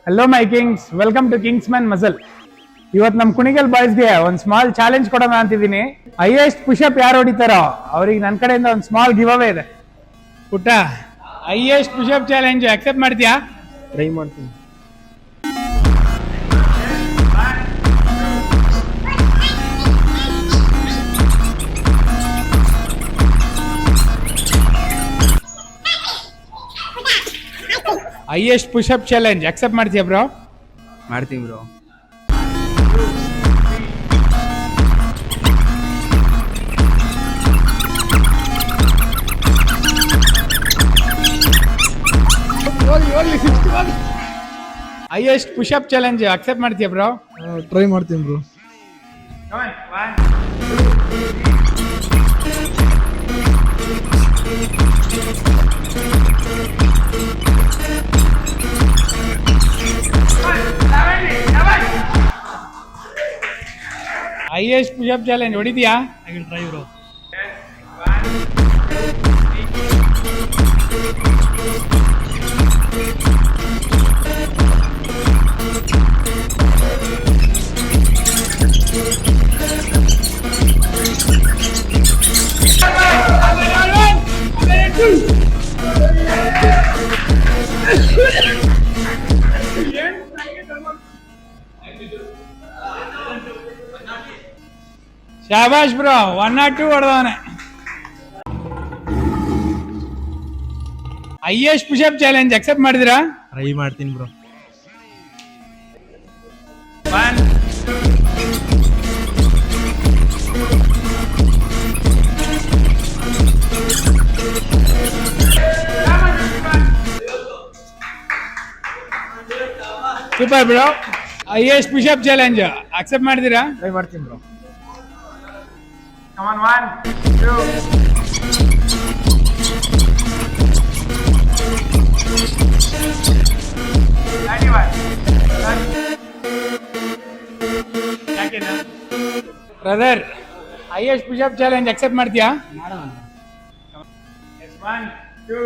Hello my kings, welcome to kings man muscle. ಇವತ್ತು ನಮ್ಮ ಕುಣಿಗಲ್ ಬಾಯ್ಸ್ಗೆ ಒಂದು ಸ್ಮಾಲ್ ಚಾಲೆಂಜ್ ಕೊಡೋಣ ಅಂತಿದ್ದೀನಿ. ಹೈಯೆಸ್ಟ್ ಪುಷಪ್ ಯಾರು ಹೊಡಿತಾರೋ ಅವ್ರಿಗೆ ನನ್ನ ಕಡೆಯಿಂದ ಒಂದು ಸ್ಮಾಲ್ ಗಿವ್ ಅವೇ ಇದೆ. ಪುಟ್ಟ, ಹೈಯೆಸ್ಟ್ ಪುಷಪ್ ಚಾಲೆಂಜ್ ಅಕ್ಸೆಪ್ಟ್ ಮಾಡ್ತೀಯಾ? ಟ್ರೈ ಮಾಡ್ತೀನಿ. ಹೈಯೆಸ್ಟ್ ಪುಷಪ್ ಚಾಲೆಂಜ್ ಅಕ್ಸೆಪ್ಟ್ ಮಾಡ್ತೀಯಾ ಬ್ರೋ? ಮಾಡ್ತೀನಿ bro. Highest pushup challenge accept ಮಾಡ್ತೀಯಾ ಬ್ರೋ? ಟ್ರೈ ಮಾಡ್ತೀನಿ ಬ್ರೋ. ಹೈಯೆಸ್ಟ್ ಪುಷಪ್ ಚಾಲೆಂಜ್ ಹೊಡಿದ್ಯಾ? I will try bro. ಶಾಬಾಷ್ ಬ್ರೋ, 102 ಹೊಡೆದವನೆ. ಹೈಯೆಸ್ಟ್ ಪುಷಪ್ ಚಾಲೆಂಜ್ ಅಕ್ಸೆಪ್ಟ್ ಮಾಡಿದಿರಾ? ಟ್ರೈ ಮಾಡ್ತೀನಿ bro. Super bro. Highest pushup challenge accept ಮಾಡಿದಿರಾ? ಟ್ರೈ ಮಾಡ್ತೀನಿ bro. Come on, 1, 2. Brother, highest pushup challenge accept ಮಾಡ್ತೀಯಾ? ಮಾಡೋಣ. 1, 2.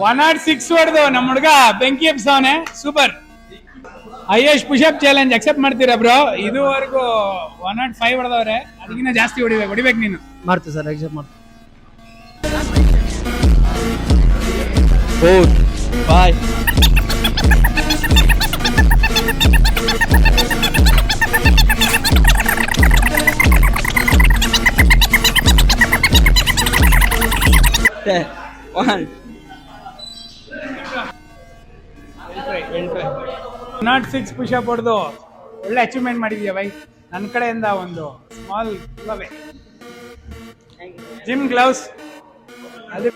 ಒನ್ 106 ಹೊಡೆದು ನಮ್ಮ ಹುಡುಗ ಬೆಂಕಿ ಎಬ್ಸವನೆ. Super. Highest pushup challenge accept ಮಾಡ್ತೀರಾ ಬ್ರೋ? ಇದುವರೆಗೂ 105 ಹೊಡೆದವ್ರೆ, ಅದಕ್ಕಿಂತ ಜಾಸ್ತಿ ಹೊಡಿಬೇಕು ನೀನು. ಮಾಡ್ತೀನಿ ಸರ್, ಅಕ್ಸೆಪ್ಟ್ ಮಾಡ್ತೀನಿ. 4, 5. One. 106 ಪುಷಪ್ ಹೊಡೆದು ಒಳ್ಳೆ ಅಚೀವ್ಮೆಂಟ್ ಮಾಡಿದ್ಯಾ ಬೈ. ನನ್ನ ಕಡೆಯಿಂದ ಒಂದು small give away, gym gloves. ಅದು